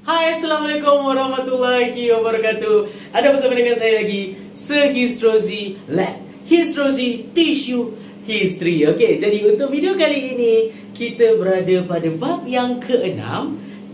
Hai, Assalamualaikum warahmatullahi wabarakatuh. Ada bersama dengan saya lagi, Sir Histrozi Lab Histrozi Tissue History. Okey, jadi untuk video kali ini kita berada pada bab yang ke-6,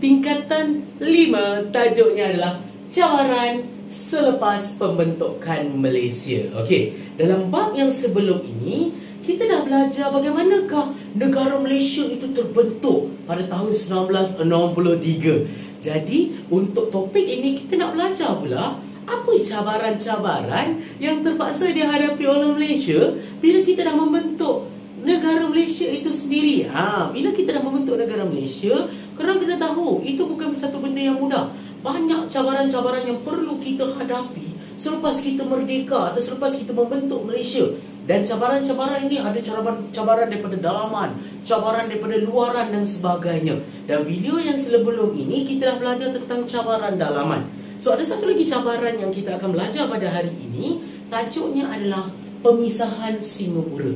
tingkatan 5. Tajuknya adalah cabaran selepas pembentukan Malaysia. Okey, dalam bab yang sebelum ini kita dah belajar bagaimanakah negara Malaysia itu terbentuk pada tahun 1963. Jadi, untuk topik ini kita nak belajar pula apa cabaran-cabaran yang terpaksa dihadapi oleh Malaysia bila kita dah membentuk negara Malaysia itu sendiri. Bila kita dah membentuk negara Malaysia, korang kena tahu itu bukan satu benda yang mudah. Banyak cabaran-cabaran yang perlu kita hadapi selepas kita merdeka atau selepas kita membentuk Malaysia. Dan cabaran-cabaran ini ada cabaran daripada dalaman, cabaran daripada luaran dan sebagainya. Dan video yang sebelum ini kita dah belajar tentang cabaran dalaman. So ada satu lagi cabaran yang kita akan belajar pada hari ini. Tajuknya adalah pemisahan Singapura.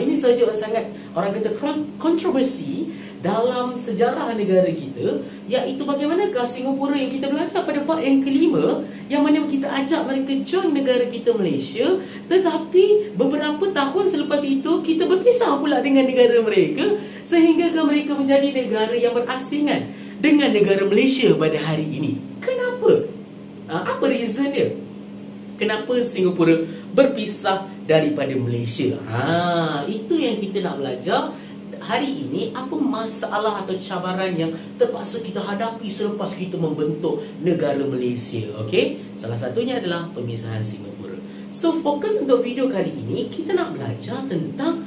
Ini saja sangat orang kata kontroversi dalam sejarah negara kita, iaitu bagaimanakah Singapura yang kita belajar pada bab yang kelima, yang mana kita ajak mereka join negara kita Malaysia, tetapi beberapa tahun selepas itu kita berpisah pula dengan negara mereka, sehingga mereka menjadi negara yang berasingan dengan negara Malaysia pada hari ini. Kenapa? Apa reason dia? Kenapa Singapura berpisah daripada Malaysia? Itu yang kita nak belajar hari ini. Apa masalah atau cabaran yang terpaksa kita hadapi selepas kita membentuk negara Malaysia? Okey, salah satunya adalah pemisahan Singapura. So fokus untuk video kali ini kita nak belajar tentang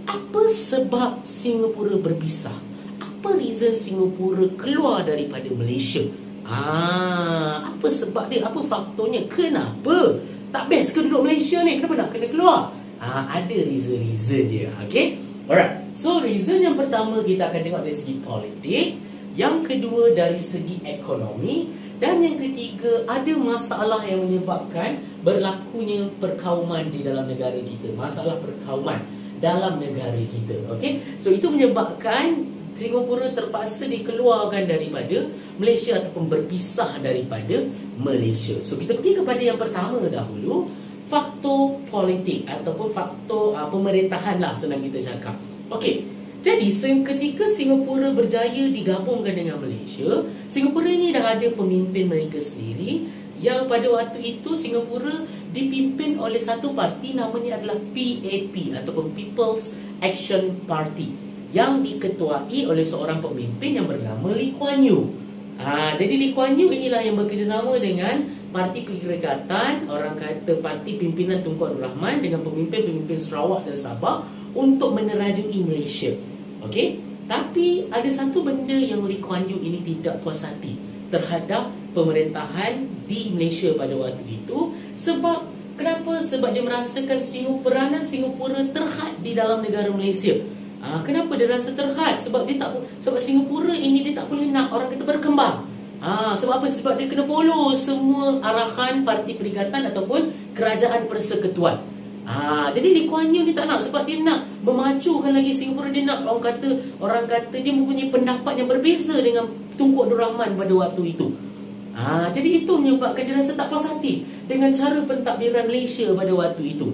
apa sebab Singapura berpisah. Apa reason Singapura keluar daripada Malaysia? Apa sebab dia? Apa faktornya? Kenapa? Tak best ke duduk Malaysia ni? Kenapa nak kena keluar? Ada reason-reason dia. Okay? Alright. So, reason yang pertama kita akan tengok dari segi politik. Yang kedua dari segi ekonomi. Dan yang ketiga, ada masalah yang menyebabkan berlakunya perkauman di dalam negara kita. Masalah perkauman dalam negara kita. Okay? So, itu menyebabkan Singapura terpaksa dikeluarkan daripada Malaysia ataupun berpisah daripada Malaysia. So kita pergi kepada yang pertama dahulu, faktor politik ataupun faktor pemerintahan lah, senang kita cakap. Okey, jadi ketika Singapura berjaya digabungkan dengan Malaysia, Singapura ini dah ada pemimpin mereka sendiri, yang pada waktu itu Singapura dipimpin oleh satu parti, namanya adalah PAP ataupun People's Action Party, yang diketuai oleh seorang pemimpin yang bernama Lee Kuan Yew. Jadi Lee Kuan Yew inilah yang bekerjasama dengan Parti Perikatan, orang kata Parti Pimpinan Tunku Abdul Rahman, dengan pemimpin-pemimpin Sarawak dan Sabah untuk menerajui Malaysia. Okey, tapi ada satu benda yang Lee Kuan Yew ini tidak puas hati terhadap pemerintahan di Malaysia pada waktu itu. Sebab kenapa? Sebab dia merasakan peranan Singapura terhad di dalam negara Malaysia. Kenapa dia rasa terhad? Sebab Singapura ini dia tak boleh nak orang kita berkembang. Sebab apa? Sebab dia kena follow semua arahan Parti Perikatan ataupun Kerajaan Persekutuan. Jadi Lee Kuan Yew ni tak nak, sebab dia nak memajukan lagi Singapura. Dia nak orang kata dia mempunyai pendapat yang berbeza dengan Tunku Abdul Rahman pada waktu itu. Jadi itu menyebabkan dia rasa tak puas hati dengan cara pentadbiran Malaysia pada waktu itu.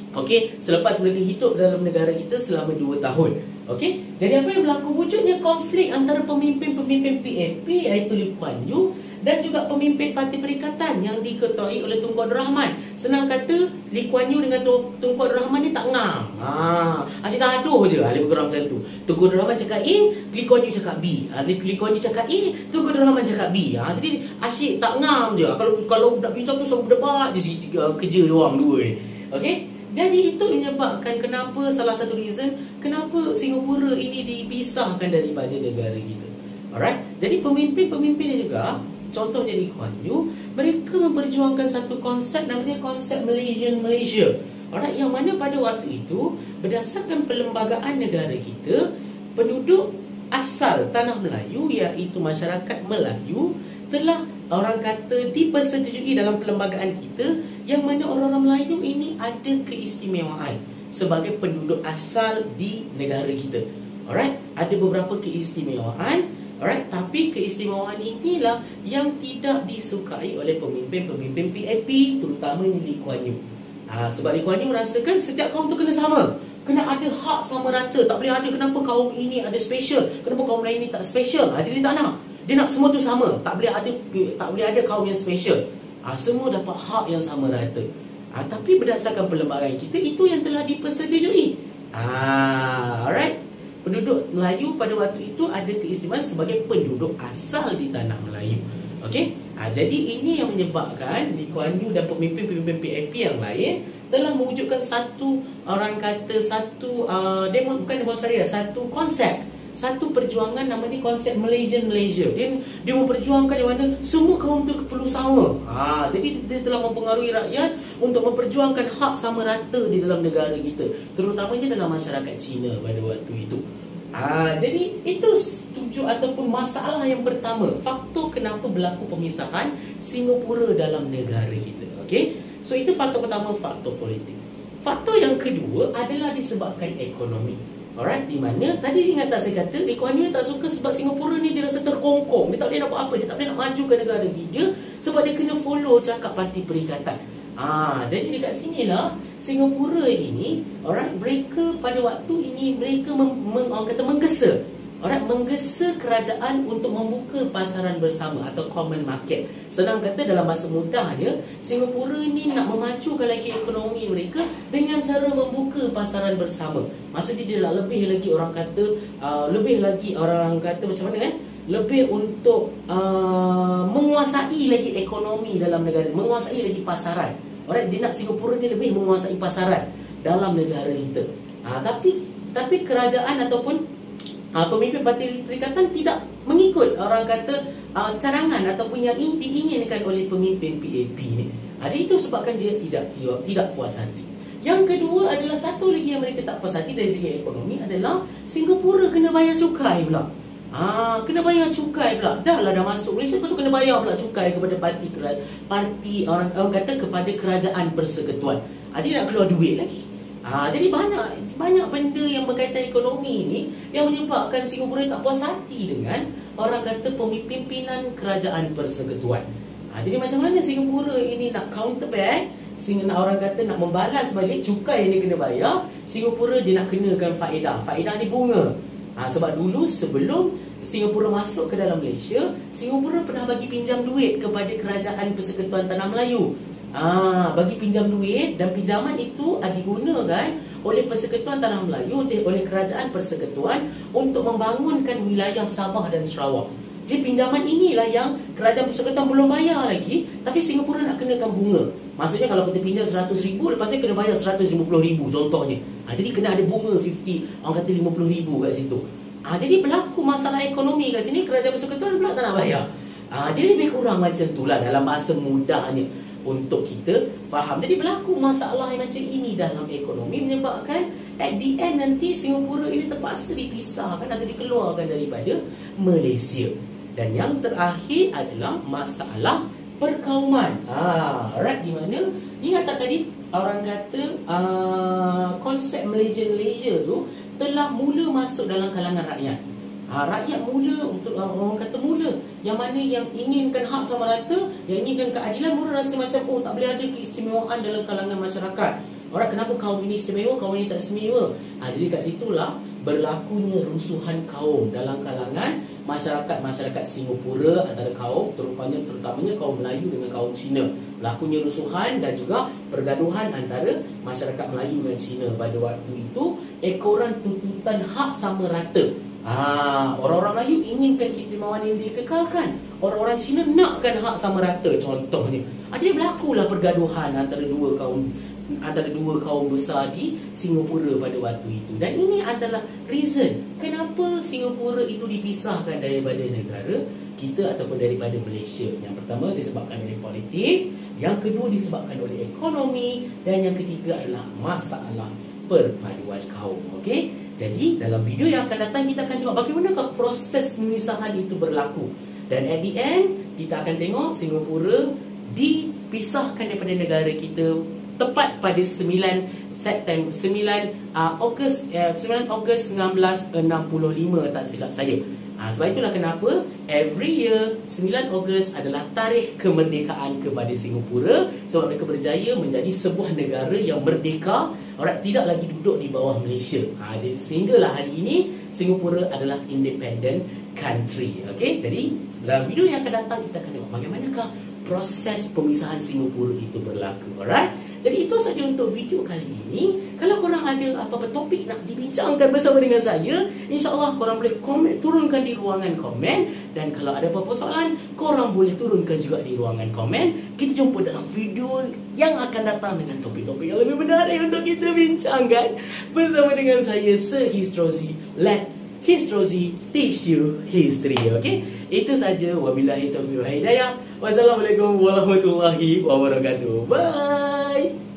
Okey, selepas mereka hidup dalam negara kita selama 2 tahun. Okey, jadi apa yang berlaku? Wujudnya konflik antara pemimpin-pemimpin PAP, iaitu Lee Kuan Yew, dan juga pemimpin Parti Perikatan yang diketuai oleh Tunku Abdul Rahman. Senang kata, Lee Kuan Yew dengan Tunku Abdul Rahman ni tak ngam. Asyik gaduh je, lebih kurang macam tu. Tunku Abdul Rahman cakap A, Lee Kuan Yew cakap B. Lee Kuan Yew cakap A, Tunku Abdul Rahman cakap B. Jadi asyik tak ngam je. Kalau nak bincang tu selalu berdebat je kerja diorang dua ni. Okey? Jadi itu menyebabkan kenapa, salah satu reason kenapa Singapura ini dipisahkan daripada negara kita. Alright. Jadi pemimpin-pemimpinnya juga, contohnya Lee Kuan Yew, mereka memperjuangkan satu konsep namanya konsep Malaysian Malaysia. Alright, yang mana pada waktu itu berdasarkan perlembagaan negara kita, penduduk asal tanah Melayu, iaitu masyarakat Melayu, telah orang kata dipersetujui dalam perlembagaan kita, yang mana orang-orang Melayu ini ada keistimewaan sebagai penduduk asal di negara kita. Alright, ada beberapa keistimewaan Alright, tapi keistimewaan inilah yang tidak disukai oleh pemimpin-pemimpin PAP, terutamanya Lee Kuan Yew. Sebab Lee Kuan Yew merasakan setiap kaum tu kena sama, kena ada hak sama rata. Tak boleh ada kenapa kaum ini ada special, kenapa kaum lain ni tak special. Jadi dia tak nak. Dia nak semua tu sama. Tak boleh ada kaum yang special. Semua dapat hak yang sama rata. Tapi berdasarkan perlembagaan kita, itu yang telah dipersetujui. Alright. Penduduk Melayu pada waktu itu ada keistimewaan sebagai penduduk asal di tanah Melayu. Okey. Jadi ini yang menyebabkan Lee Kuan Yew dan pemimpin-pemimpin PAP yang lain telah mewujudkan satu, orang kata satu bukan demonstrasi, satu konsep, satu perjuangan, nama ni konsep Malaysian Malaysia. Dia memperjuangkan di mana semua kaum tu perlu sama. Jadi dia telah mempengaruhi rakyat untuk memperjuangkan hak sama rata di dalam negara kita, terutamanya dalam masyarakat Cina pada waktu itu. Jadi itu tujuh ataupun masalah yang pertama, faktor kenapa berlaku pemisahan Singapura dalam negara kita. Okey. So itu faktor pertama, faktor politik. Faktor yang kedua adalah disebabkan ekonomi. Alright, di mana tadi ingat tak saya kata Lee Kuan Yew tak suka sebab Singapura ni dia rasa terkongkong, dia tak boleh nak buat apa, dia tak boleh nak maju ke negara dia sebab dia kena follow cakap Parti Perikatan. Jadi dekat sinilah Singapura ini, alright, mereka pada waktu ini mereka menggesa, alright, menggesa kerajaan untuk membuka pasaran bersama atau common market. Senang kata, dalam bahasa mudahnya, Singapura ini nak memajukan lagi ekonomi mereka dengan cara membuka pasaran bersama. Maksudnya dia lah lebih lagi orang kata macam mana lebih untuk menguasai lagi ekonomi dalam negara, menguasai lagi pasaran. Alright, dia nak Singapura ni lebih menguasai pasaran dalam negara kita. Tapi kerajaan ataupun pemimpin Parti Perikatan tidak mengikut orang kata carangan ataupun yang diinginkan oleh pemimpin PAP ni. Jadi itu sebabkan dia tidak puas hati. Yang kedua adalah satu lagi yang mereka tak puas hati dari segi ekonomi adalah Singapura kena bayar cukai pula. Kena bayar cukai pula. Dah masuk Malaysia, lepas tu kena bayar pula cukai kepada parti orang kata kepada kerajaan persekutuan. Jadi nak keluar duit lagi. Jadi banyak benda yang berkaitan ekonomi ni yang menyebabkan Singapura tak puas hati dengan orang kata pemimpinan kerajaan persekutuan. Jadi macam mana Singapura ini nak counter back, orang kata nak membalas balik cukai yang dia kena bayar. Singapura dia nak kenakan faedah. Faedah ni bunga. Sebab dulu sebelum Singapura masuk ke dalam Malaysia, Singapura pernah bagi pinjam duit kepada kerajaan persekutuan Tanah Melayu. Bagi pinjam duit, dan pinjaman itu digunakan oleh persekutuan Tanah Melayu, oleh kerajaan persekutuan untuk membangunkan wilayah Sabah dan Sarawak. Jadi pinjaman inilah yang kerajaan persekutuan belum bayar lagi, tapi Singapura nak kenakan bunga. Maksudnya kalau kita pinjam 100,000, lepas ni kena bayar 150,000 contohnya. Jadi kena ada bunga 50, orang kata 50,000 kat situ. Jadi berlaku masalah ekonomi kat sini, kerajaan persekutuan pula tak nak bayar. Jadi lebih kurang macam itulah dalam bahasa mudahnya untuk kita faham. Jadi berlaku masalah yang macam ini dalam ekonomi menyebabkan at the end nanti Singapura ini terpaksa dipisahkan atau dikeluarkan daripada Malaysia. Dan yang terakhir adalah masalah perkauman. Alright, di mana ingat tak tadi orang kata konsep Malaysian Malaysia tu telah mula masuk dalam kalangan rakyat. Rakyat mula, untuk orang kata mula, yang mana yang inginkan hak sama rata, yang inginkan keadilan, mula rasa macam tak boleh ada keistimewaan dalam kalangan masyarakat. Orang kenapa kaum ini istimewa, kaum ini tak istimewa. Jadi kat situlah berlakunya rusuhan kaum dalam kalangan masyarakat Singapura antara kaum, terutamanya kaum Melayu dengan kaum Cina. Berlakunya rusuhan dan juga pergaduhan antara masyarakat Melayu dan Cina pada waktu itu ekoran tuntutan hak sama rata. Orang-orang Melayu inginkan keistimewaan yang dikekalkan, orang-orang Cina nakkan hak sama rata contohnya. Jadi berlakulah pergaduhan antara dua kaum besar di Singapura pada waktu itu. Dan ini adalah reason kenapa Singapura itu dipisahkan daripada negara kita ataupun daripada Malaysia. Yang pertama disebabkan oleh politik, yang kedua disebabkan oleh ekonomi, dan yang ketiga adalah masalah perpaduan kaum. Okey? Jadi dalam video yang akan datang kita akan tengok bagaimanakah proses pemisahan itu berlaku. Dan at the end kita akan tengok Singapura dipisahkan daripada negara kita tepat pada 9 Ogos 1965 tak silap saya. Sebab itulah kenapa every year 9 Ogos adalah tarikh kemerdekaan kepada Singapura, sebab mereka berjaya menjadi sebuah negara yang merdeka, alright, tidak lagi duduk di bawah Malaysia. Jadi sehinggalah hari ini Singapura adalah independent country. Okey, jadi dalam video yang akan datang kita akan tengok bagaimanakah proses pemisahan Singapura itu berlaku. Alright. Jadi itu saja untuk video kali ini. Kalau korang ada apa-apa topik nak dibincangkan bersama dengan saya, insya-Allah korang boleh komen, turunkan di ruangan komen. Dan kalau ada apa-apa soalan, korang boleh turunkan juga di ruangan komen. Kita jumpa dalam video yang akan datang dengan topik-topik yang lebih menarik untuk kita bincangkan bersama dengan saya, Sir Histrozi. Let Histrozi teach you history. Okay? Itu saja. Wabillahi taufiq wal hidayah. Wassalamualaikum warahmatullahi wabarakatuh. Bye.